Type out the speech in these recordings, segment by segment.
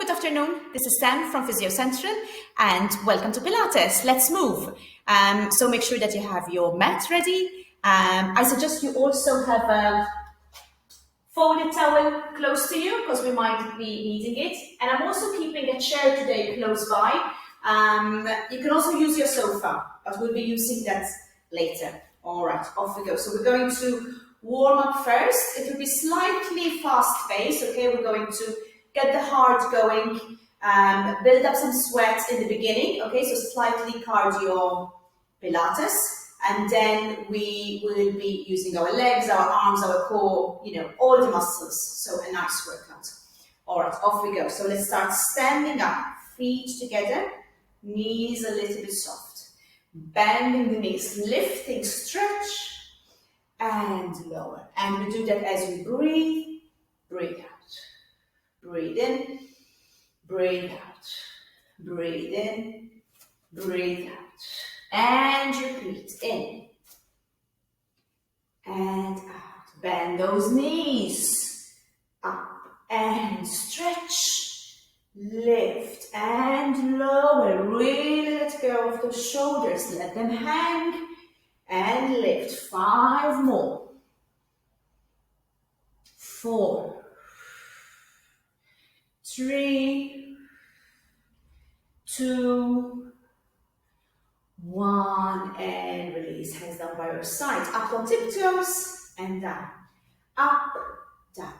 good afternoon. This is Sam from PhysioCentral and welcome to Pilates. Let's move. So make sure that you have your mat ready. I suggest you also have a folded towel close to you because we might be needing it. And I'm also keeping a chair today close by. You can also use your sofa, but we'll be using that later. All right, off we go. So we're going to warm up first. It will be slightly fast paced. Okay, we're going to get the heart going, build up some sweat in the beginning. Okay, so slightly cardio Pilates, and then we will be using our legs, our arms, our core, all the muscles. So a nice workout. All right, off we go. So let's start standing up, feet together, knees a little bit soft, bending the knees, lifting, stretch, and lower. And we do that as we breathe, breathe out. Breathe in, breathe out. Breathe in, breathe out. And repeat, in and out. Bend those knees, up and stretch, lift and lower. Really let go of those shoulders, let them hang and lift. 5 more. 4, 3, 2, 1, and release. Hands down by your side. Up on tiptoes and down. Up, down.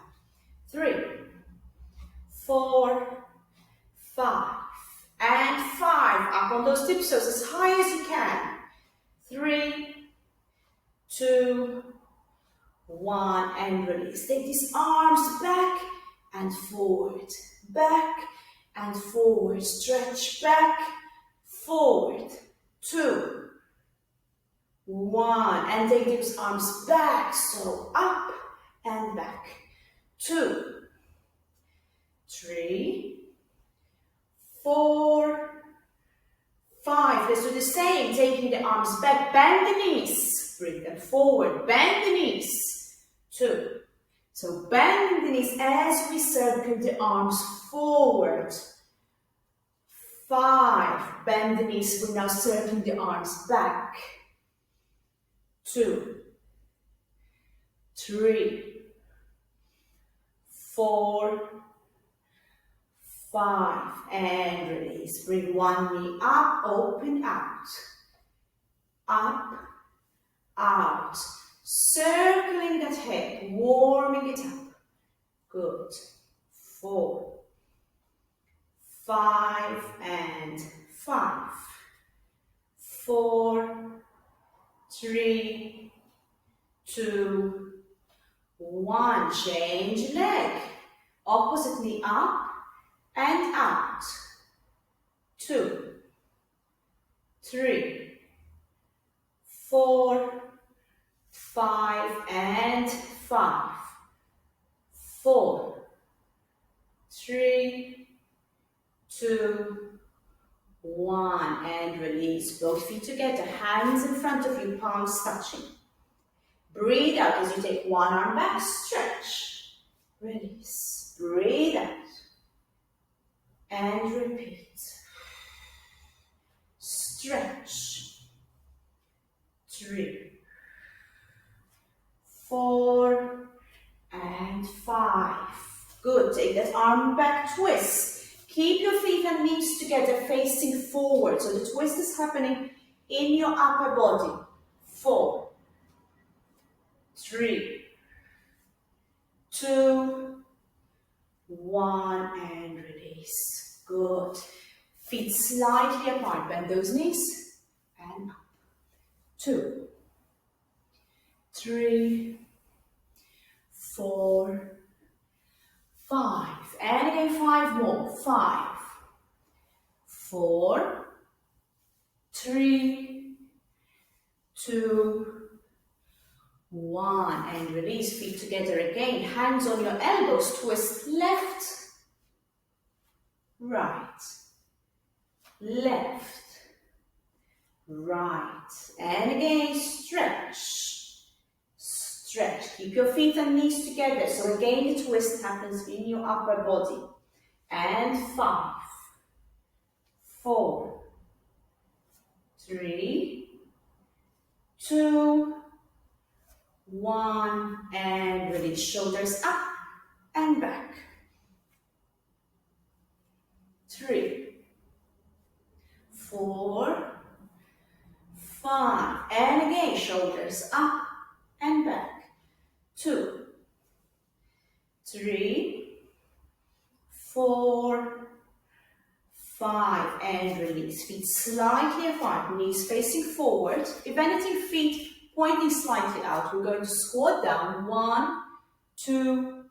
3, 4, 5, and 5. Up on those tiptoes as high as you can. 3, 2, 1, and release. Take these arms back and forward, back and forward. Stretch back, forward. 2, 1, and take those arms back. So up and back. 2, 3, 4, 5. Let's do the same. Taking the arms back, bend the knees. Bring them forward, bend the knees. 2. So bending the knees as we circle the arms forward. 5. Bend the knees. We're now circling the arms back. 2, 3, 4, 5, and release. Bring one knee up, open out. Up, out. Circling that head, warming it up. Good. 4, 5, and 5. 4, 3, 2, 1. Change leg. Opposite knee up and out. 2, 3, 4, 5, and 5. 4, 3, 2, 1, and release. Both feet together, hands in front of you, palms touching. Breathe out as you take one arm back, stretch, release. Breathe out and repeat. Stretch. 3, 4, and 5. Good. Take that arm back, twist. Keep your feet and knees together facing forward. So the twist is happening in your upper body. 4, 3, 2, 1, and release. Good. Feet slightly apart. Bend those knees and up. 2, 3, 4, 5. And again, 5 more. 5, 4, 3, 2, 1. And release. Feet together again. Hands on your elbows. Twist left, right, left, right. And again, stretch, stretch. Keep your feet and knees together. So again, the twist happens in your upper body. and 5, 4, 3, 2, 1, and release. Shoulders up and back. 3, 4, 5, and again, shoulders up and back. 2, 3, 4, 5, and release. Feet slightly apart, knees facing forward. If anything, feet pointing slightly out. We're going to squat down. 1, 2,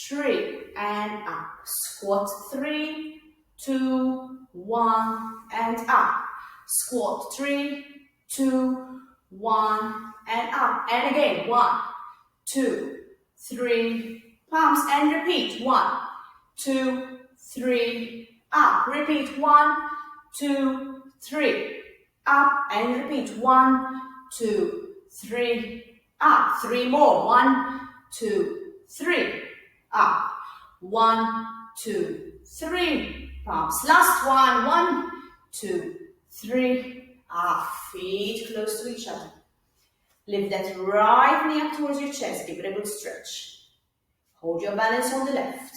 3, and up. Squat 3, 2, 1, and up. Squat 3, 2, 1, and up. And again, 1, 2, 3, palms, and repeat. 1, 2, 3, up. Repeat. 1, 2, 3, up, and repeat. 1, 2, 3, up. 3 more. 1, 2, 3, up. 1, 2, 3, palms. Last one. 1, 2, 3, up. Feet close to each other. Lift that right knee up towards your chest. Give it a good stretch. Hold your balance on the left.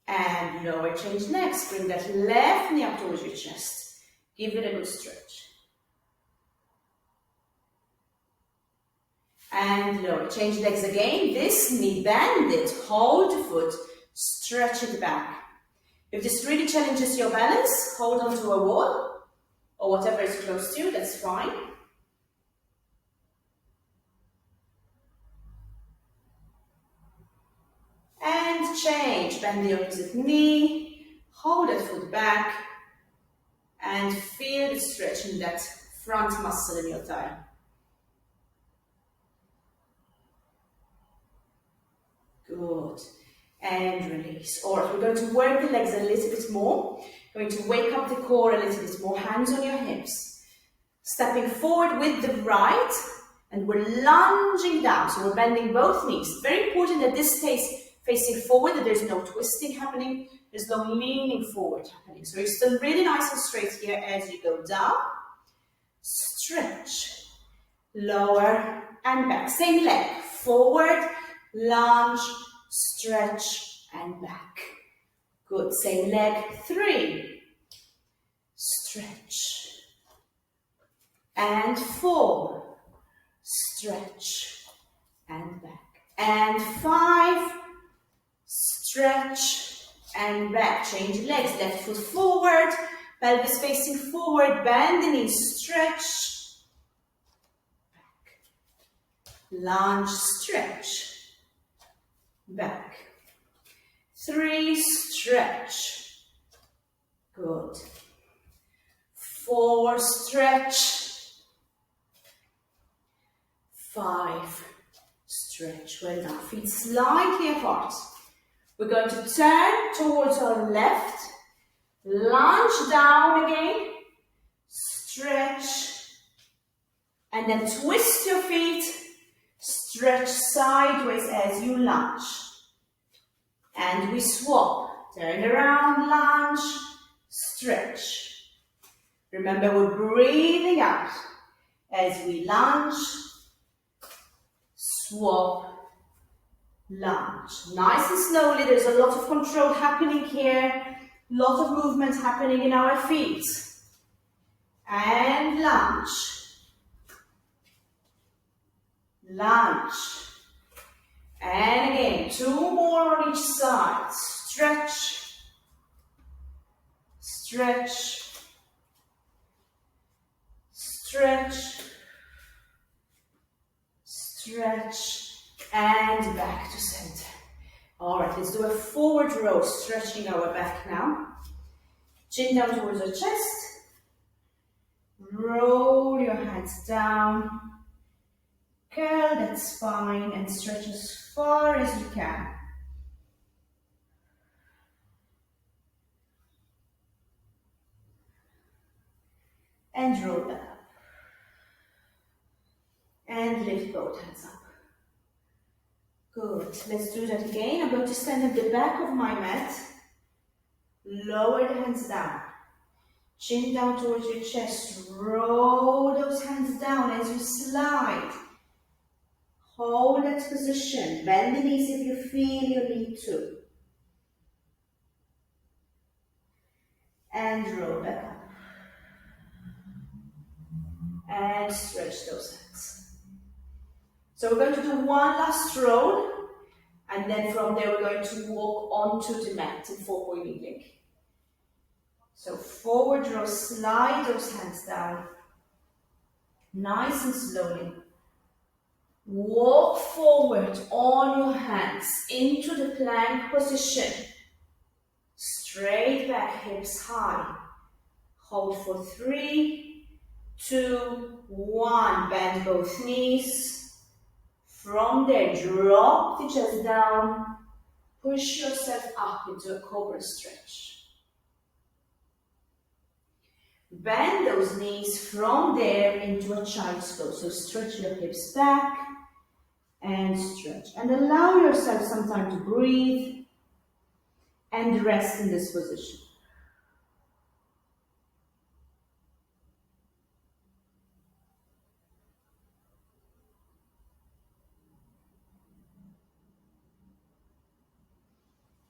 And lower, change next. Bring that left knee up towards your chest. Give it a good stretch. And lower, change legs again. This knee, bend it. Hold the foot. Stretch it back. If this really challenges your balance, hold on to a wall or whatever is close to you, that's fine. And change, bend the opposite knee, hold that foot back, and feel the stretch in that front muscle in your thigh. Good. And release. All right, we're going to work the legs a little bit more. Going to wake up the core a little bit more. Hands on your hips. Stepping forward with the right, and we're lunging down. So we're bending both knees. Very important that this stays facing forward, that there's no twisting happening. There's no leaning forward happening. So you're still really nice and straight here as you go down. Stretch. Lower and back. Same leg. Forward, lunge, stretch, and back. Good. Same leg. 3. Stretch. And 4. Stretch. And back. And 5. Stretch. And back. Change legs. Left foot forward. Pelvis facing forward. Bend the knees. Stretch. Back. Lunge. Stretch. Back. 3, stretch. Good. 4, stretch. 5, stretch. Well done. Feet slightly apart. We're going to turn towards our left. Lunge down again. Stretch. And then twist your feet. Stretch sideways as you lunge. And we swap. Turn around, lunge, stretch. Remember, we're breathing out as we lunge, swap, lunge. Nice and slowly. There's a lot of control happening here. A lot of movement happening in our feet. And lunge. Lunge. And again, 2 more on each side. Stretch. Stretch. Stretch. Stretch. And back to center. All right, let's do a forward row, stretching our back now. Chin down towards the chest. Roll your hands down. Curl that spine and stretch as far as you can. And roll that up. And lift both hands up. Good. Let's do that again. I'm going to stand at the back of my mat. Lower the hands down. Chin down towards your chest. Roll those hands down as you slide. Hold that position. Bend the knees if you feel you need to. And roll back up. And stretch those hands. So we're going to do one last roll. And then from there, we're going to walk onto the mat in 4-point kneeling. So forward roll, slide those hands down. Nice and slowly. Walk forward on your hands into the plank position. Straight back, hips high. Hold for 3, 2, 1. Bend both knees. From there, drop the chest down. Push yourself up into a cobra stretch. Bend those knees from there into a child's pose. So stretch your hips back and stretch. And allow yourself some time to breathe and rest in this position.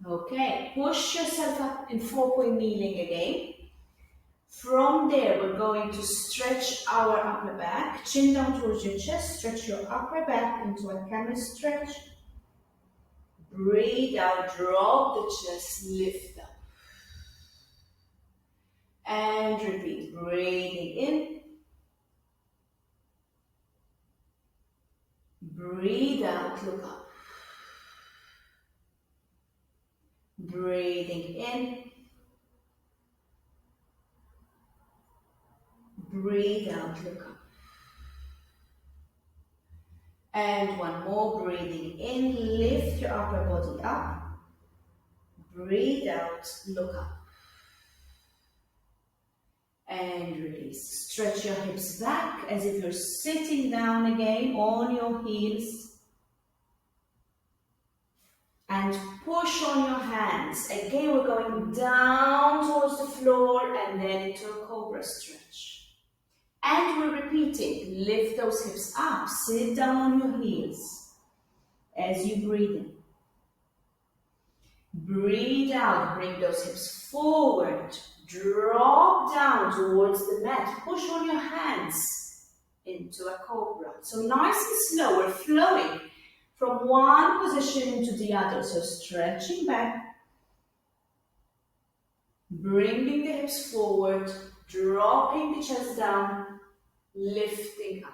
Okay, push yourself up in 4-point kneeling again. From there, we're going to stretch our upper back. Chin down towards your chest. Stretch your upper back into a camel stretch. Breathe out, drop the chest, lift up. And repeat, breathing in. Breathe out, look up. Breathing in. Breathe out, look up. And one more, breathing in, lift your upper body up. Breathe out, look up. And release. Stretch your hips back as if you're sitting down again on your heels. And push on your hands. Again, we're going down towards the floor and then into a cobra stretch. And we're repeating, lift those hips up, sit down on your heels as you breathe in. Breathe out, bring those hips forward, drop down towards the mat, push on your hands into a cobra. So nice and slow, we're flowing from one position into the other. So stretching back, bringing the hips forward, dropping the chest down, lifting up.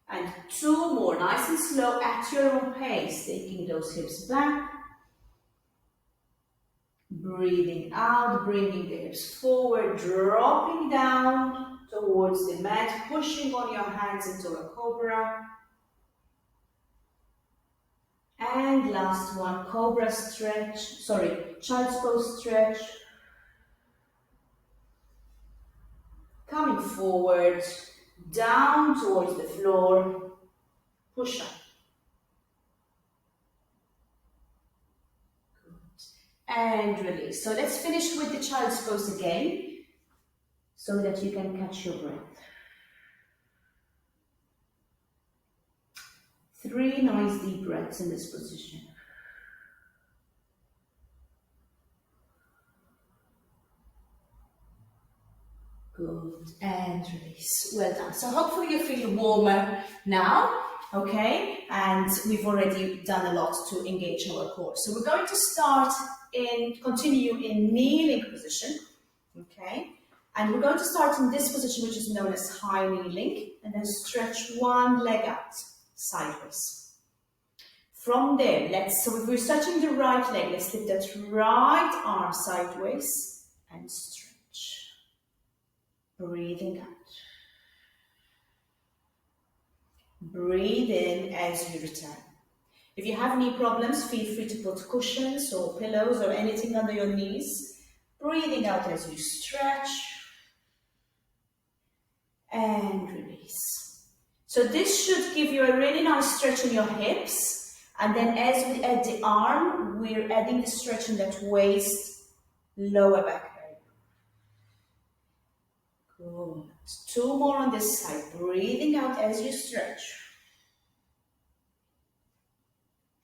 And 2 more, nice and slow at your own pace, taking those hips back. Breathing out, bringing the hips forward, dropping down towards the mat, pushing on your hands into a cobra. And last one, cobra stretch, child's pose stretch. Coming forward, down towards the floor, push up. Good. And release. So let's finish with the child's pose again, so that you can catch your breath. 3 nice deep breaths in this position. Good, and release. Well done. So hopefully you feel warmer now, okay? And we've already done a lot to engage our core. So we're going to continue in kneeling position, okay? And we're going to start in this position, which is known as high kneeling, and then stretch one leg out sideways. From there, so if we're stretching the right leg, let's lift that right arm sideways and stretch. Breathing out. Breathe in as you return. If you have knee problems, feel free to put cushions or pillows or anything under your knees. Breathing out as you stretch. And release. So this should give you a really nice stretch in your hips. And then as we add the arm, we're adding the stretch in that waist, lower back area. Good. 2 more on this side. Breathing out as you stretch.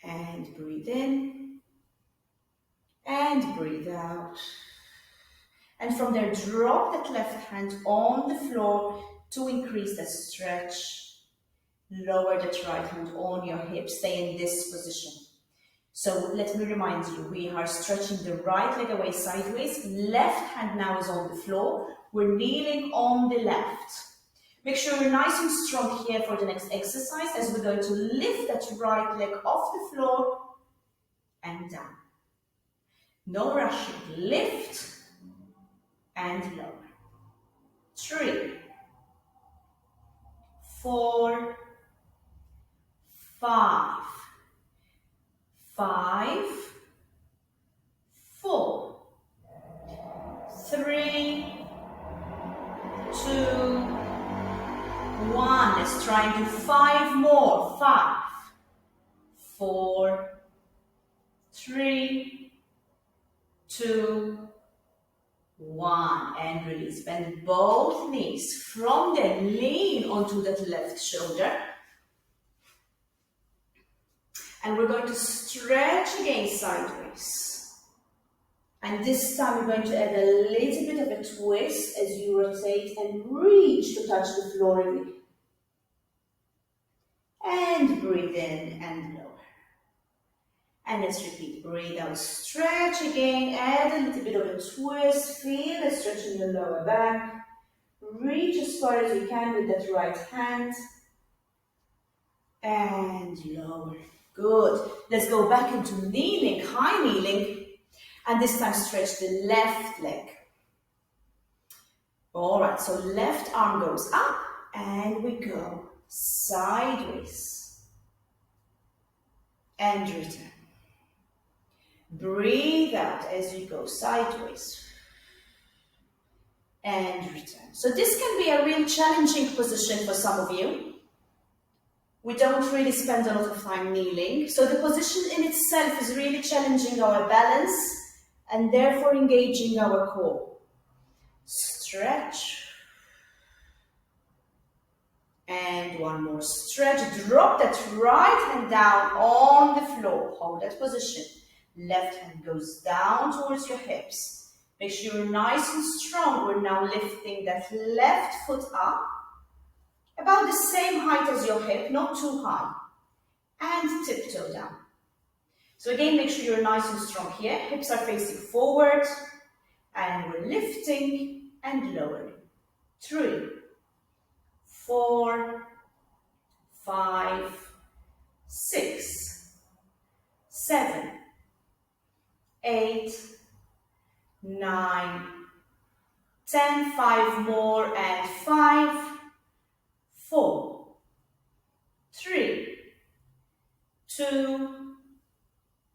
And breathe in. And breathe out. And from there, drop that left hand on the floor to increase the stretch. Lower that right hand on your hip. Stay in this position. So let me remind you, we are stretching the right leg away sideways. Left hand now is on the floor. We're kneeling on the left. Make sure we're nice and strong here for the next exercise as we're going to lift that right leg off the floor and down. No rushing. Lift and lower. 3, 4, 5, 5, 4, 3, 2, 1. Let's try and do 5 more. 5, 4, 3, 2, 1. And release. Bend both knees. From there, lean onto that left shoulder. And we're going to stretch again sideways. And this time we're going to add a little bit of a twist as you rotate and reach to touch the floor again. And breathe in and lower. And let's repeat. Breathe out, stretch again, add a little bit of a twist. Feel the stretch in your lower back. Reach as far as you can with that right hand. And lower. Good. Let's go back into kneeling, high kneeling. And this time stretch the left leg. All right, so left arm goes up and we go sideways. And return. Breathe out as you go sideways. And return. So this can be a real challenging position for some of you. We don't really spend a lot of time kneeling. So the position in itself is really challenging our balance and therefore engaging our core. Stretch. And one more stretch. Drop that right hand down on the floor. Hold that position. Left hand goes down towards your hips. Make sure you're nice and strong. We're now lifting that left foot up. About the same height as your hip, not too high. And tiptoe down. So again, make sure you're nice and strong here. Hips are facing forward. And we're lifting and lowering. 3, 4, 5, 6, 7, 8, 9, 10, 5 more, and 5, 4, 3, 2,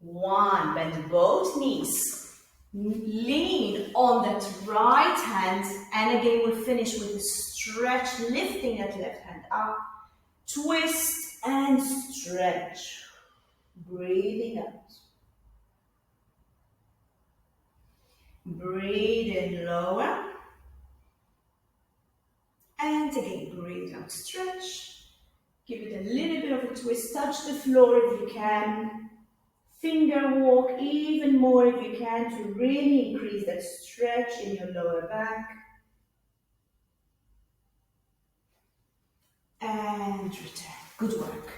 1. Bend both knees. Lean on that right hand. And again, we'll finish with a stretch, lifting that left hand up. Twist and stretch. Breathing out. Breathe in, lower. And again, breathe out, stretch. Give it a little bit of a twist. Touch the floor if you can. Finger walk even more if you can to really increase that stretch in your lower back. And return. Good work.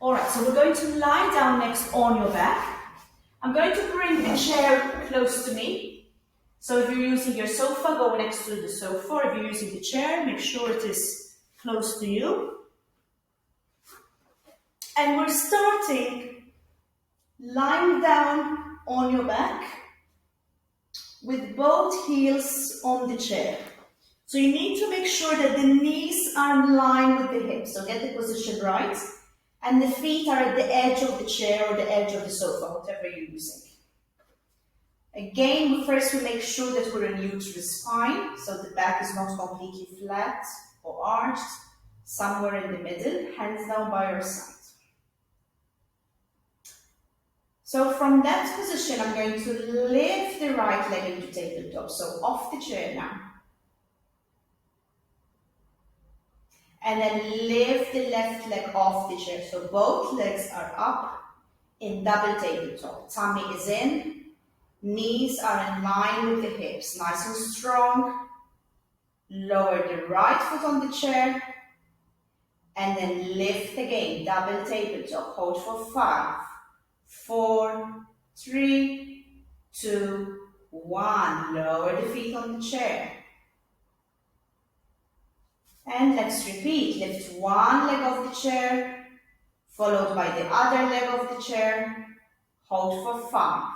All right, so we're going to lie down next on your back. I'm going to bring the chair close to me. So if you're using your sofa, go next to the sofa. If you're using the chair, make sure it is close to you. And we're starting lying down on your back with both heels on the chair. So you need to make sure that the knees are in line with the hips. So get the position right. And the feet are at the edge of the chair or the edge of the sofa, whatever you're using. Again, first we make sure that we're in neutral spine, so the back is not completely flat or arched. somewhere in the middle, hands down by your side. So from that position, I'm going to lift the right leg into tabletop, so off the chair now. And then lift the left leg off the chair, so both legs are up in double tabletop. Tummy is in, knees are in line with the hips, nice and strong. Lower the right foot on the chair, and then lift again, double tabletop. Hold for 5, 4, 3, 2, 1. Lower the feet on the chair. And let's repeat. Lift one leg of the chair, followed by the other leg of the chair. Hold for 5,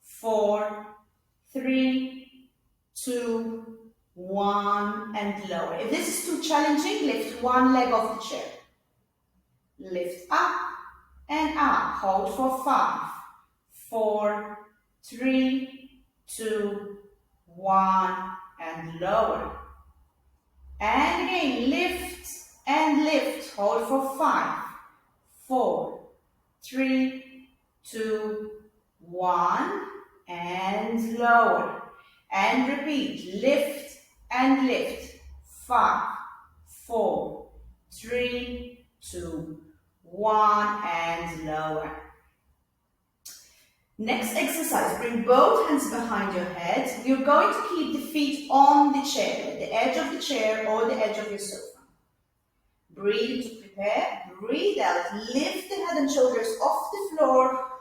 4, 3, 2, 1, and lower. If this is too challenging, lift one leg of the chair. Lift up and up. Hold for 5, 4, 3, 2, 1, and lower. And again, lift and lift. Hold for 5, 4, 3, 2, 1, and lower. And repeat, lift and lift. 5, 4, 3, 2, 1, and lower. Next exercise, bring both hands behind your head. You're going to keep the feet on the chair, the edge of the chair or the edge of your sofa. Breathe to prepare, breathe out, lift the head and shoulders off the floor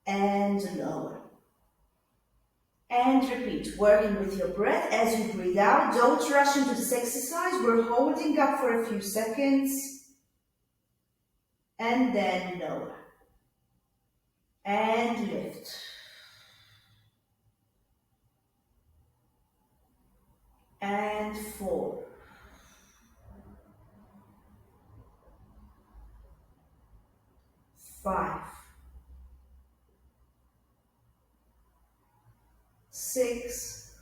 and lower. And repeat, working with your breath as you breathe out. Don't rush into this exercise. We're holding up for a few seconds. And then lower. And lift. And 4. 5. 6.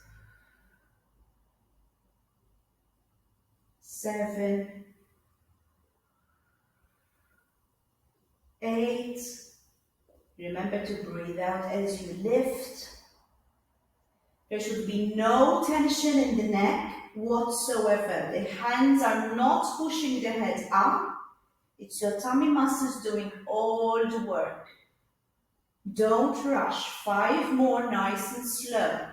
7. 8. Remember to breathe out as you lift. There should be no tension in the neck whatsoever. The hands are not pushing the head up. It's your tummy muscles doing all the work. Don't rush. 5 more, nice and slow.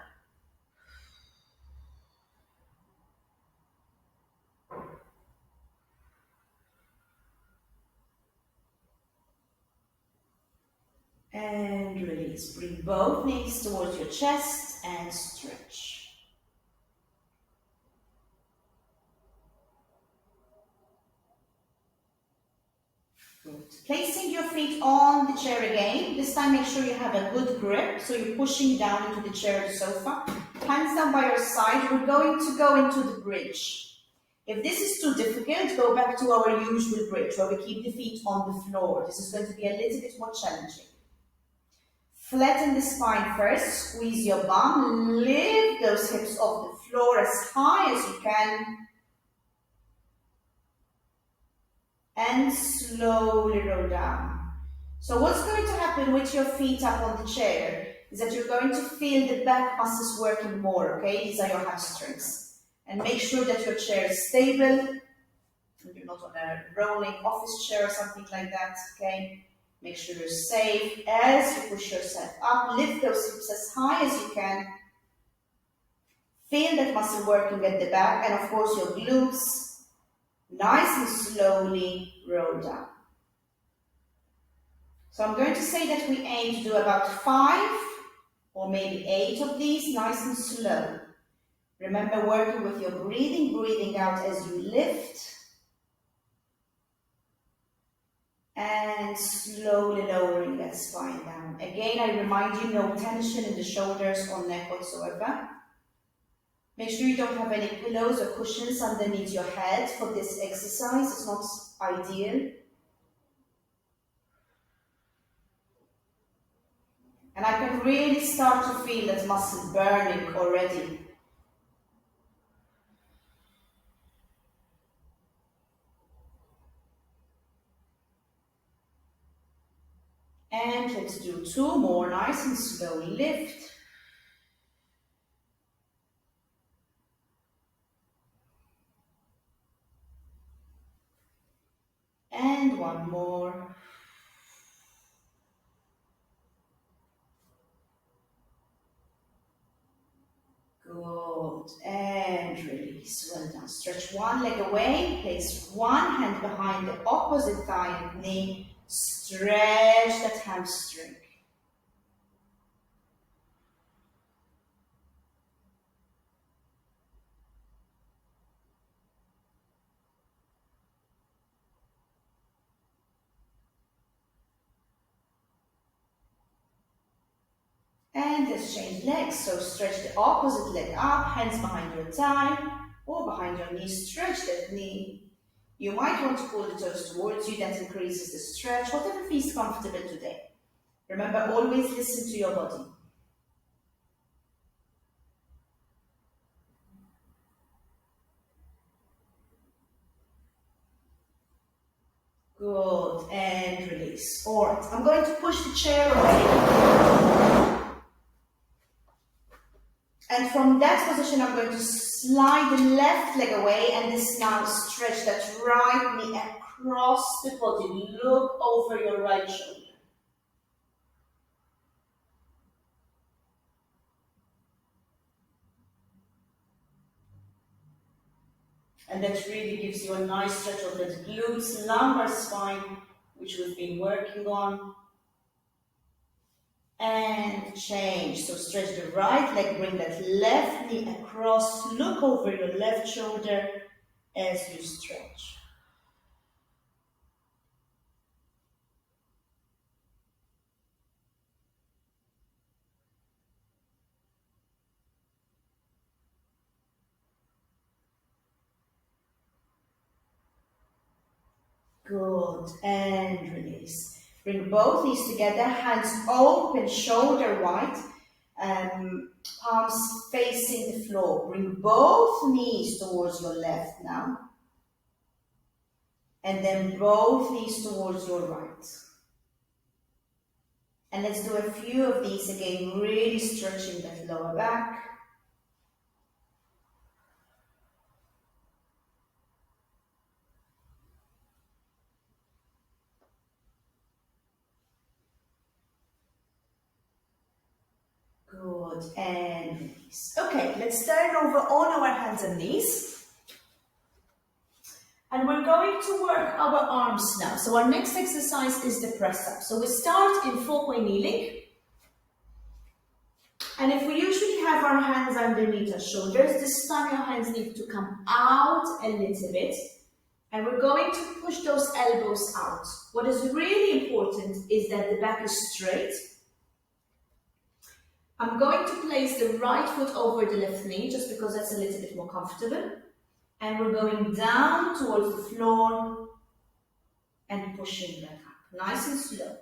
And release. Bring both knees towards your chest and stretch. Good. Placing your feet on the chair again. This time make sure you have a good grip, so you're pushing down into the chair or the sofa. Hands down by your side. We're going to go into the bridge. If this is too difficult, go back to our usual bridge where we keep the feet on the floor. This is going to be a little bit more challenging. Flatten the spine first, squeeze your bum, lift those hips off the floor as high as you can. And slowly roll down. So what's going to happen with your feet up on the chair is that you're going to feel the back muscles working more, okay? These are your hamstrings. And make sure that your chair is stable. You're not on a rolling office chair or something like that, okay? Make sure you're safe as you push yourself up. Lift those hips as high as you can. Feel that muscle working at the back and of course your glutes. Nice and slowly roll down. So I'm going to say that we aim to do about 5 or maybe 8 of these, nice and slow. Remember working with your breathing, breathing out as you lift. And slowly lowering that spine down. Again, I remind you, no tension in the shoulders or neck whatsoever. Make sure you don't have any pillows or cushions underneath your head for this exercise. It's not ideal. And I can really start to feel that muscle burning already. And let's do 2 more, nice and slow. Lift. And 1 more. Good. And release. Well done. Stretch one leg away. Place one hand behind the opposite thigh and knee. Stretch that hamstring. And let's change legs. So stretch the opposite leg up, hands behind your thigh or behind your knee. Stretch that knee. You might want to pull the toes towards you. That increases the stretch, whatever feels comfortable today. Remember, always listen to your body. Good, and release. All right, I'm going to push the chair away. And from that position, I'm going to slide the left leg away, and this now stretch that right knee across the body. Look over your right shoulder. And that really gives you a nice stretch of that glutes, lumbar spine, which we've been working on. And change. So stretch the right leg, bring that left knee across, look over your left shoulder as you stretch. Good, and release. Bring both knees together, hands open, shoulder wide, palms facing the floor. Bring both knees towards your left now. And then both knees towards your right. And let's do a few of these again, really stretching that lower back. Good, and release. Okay, let's turn over on our hands and knees. And we're going to work our arms now. So our next exercise is the press up. So we start in four-way kneeling. And if we usually have our hands underneath our shoulders, this time your hands need to come out a little bit. And we're going to push those elbows out. What is really important is that the back is straight. I'm going to place the right foot over the left knee, just because that's a little bit more comfortable. And we're going down towards the floor and pushing back up. Nice and slow.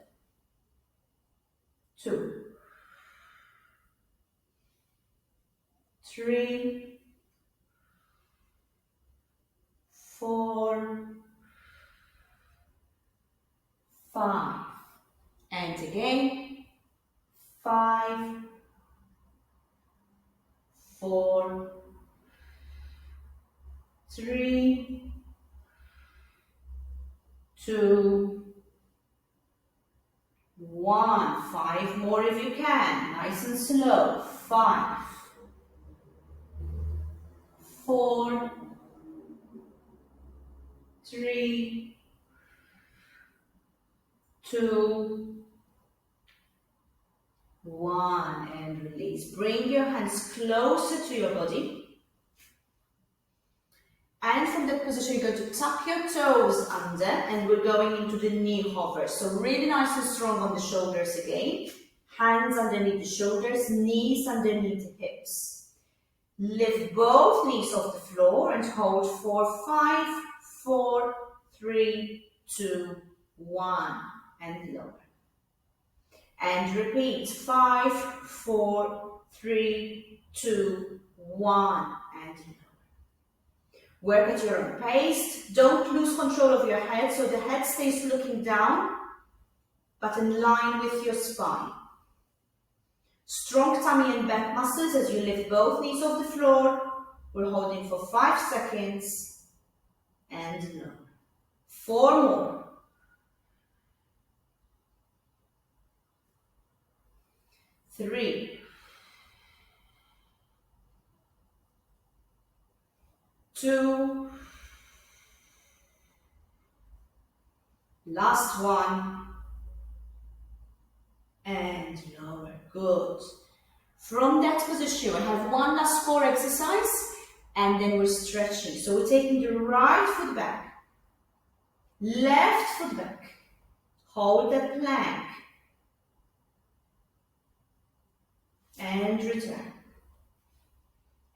2, 3, 4, 5. And again. 5, 4, 3, 2, 1. 5 more if you can. Nice and slow. 5, 4, 3, 2, 1. And release. Bring your hands closer to your body. And from that position, you're going to tuck your toes under, and we're going into the knee hover. So really nice and strong on the shoulders again. Hands underneath the shoulders, knees underneath the hips. Lift both knees off the floor and hold for 5, 4, 3, 2, 1. And lower. And repeat. 5, 4, 3, 2, 1. And lower. Work at your own pace. Don't lose control of your head, so the head stays looking down, but in line with your spine. Strong tummy and back muscles as you lift both knees off the floor. We're holding for 5 seconds and lower. 4 more. 3, 2, last one, and lower. Good. From that position, we have one last core exercise, and then we're stretching. So we're taking the right foot back, left foot back, hold that plank, and return.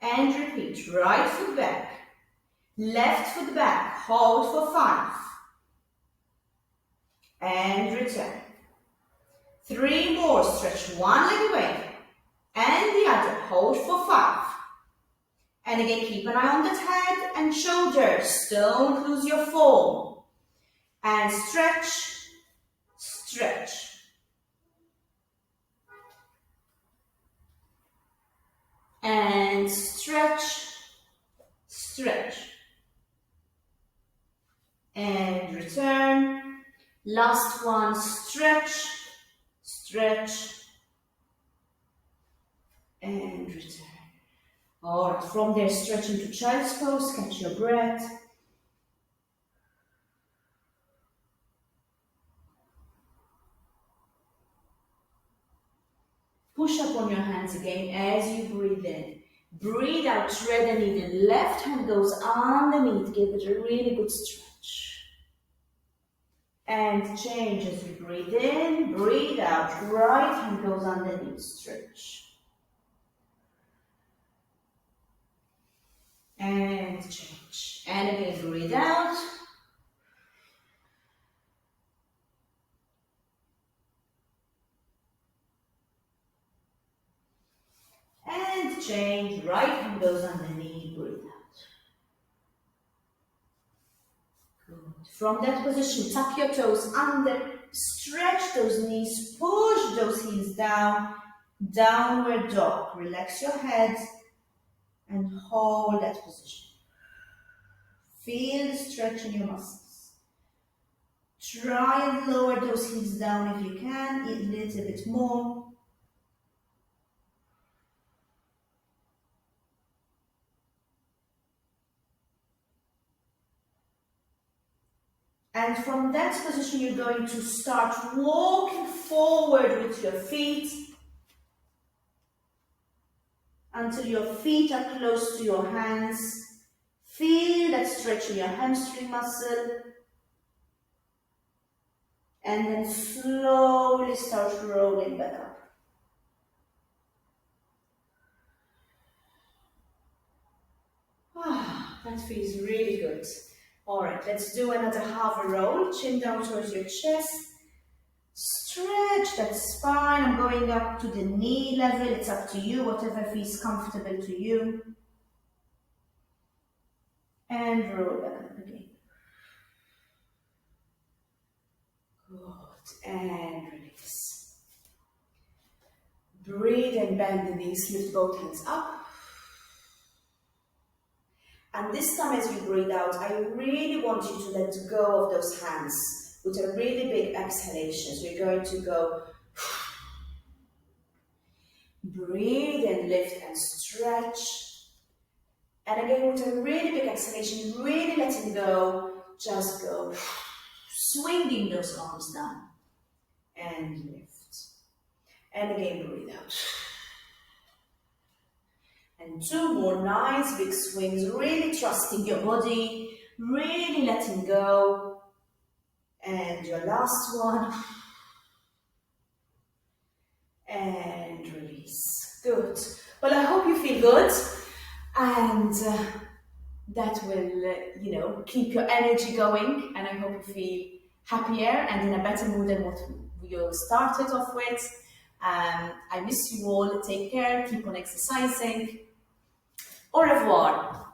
And repeat, right foot back, left foot back, hold for 5, and return. 3 more, stretch one leg away, and the other, hold for 5. And again, keep an eye on that head and shoulders, don't lose your form. And stretch, stretch. And stretch, stretch. And return. Last one, stretch, stretch, and return. All right, from there, stretch into child's pose, catch your breath. Push up on your hands again as you breathe in. Breathe out, thread the knee. The left hand goes underneath, give it a really good stretch. And change as you breathe in, breathe out, right hand goes underneath, stretch. And change. And again, breathe out. And change, right hand goes underneath, breathe out. Good. From that position, tuck your toes under, stretch those knees, push those heels down, downward dog. Relax your head and hold that position. Feel the stretch in your muscles. Try and lower those heels down if you can, a little bit more. And from that position, you're going to start walking forward with your feet until your feet are close to your hands. Feel that stretch in your hamstring muscle. And then slowly start rolling back up. That feels really good. All right, let's do another half a roll. Chin down towards your chest. Stretch that spine. I'm going up to the knee level. It's up to you, whatever feels comfortable to you. And roll back up again. Good. And release. Breathe and bend the knees. Lift both hands up. And this time as you breathe out, I really want you to let go of those hands with a really big exhalation. So you're going to go, breathe and lift and stretch. And again, with a really big exhalation, really letting go, just go, swinging those arms down and lift. And again, breathe out. And 2 more nice big swings, really trusting your body, really letting go. And your last one. And release. Good. Well, I hope you feel good. And that will, keep your energy going. And I hope you feel happier and in a better mood than what you started off with. I miss you all. Take care. Keep on exercising. Au revoir.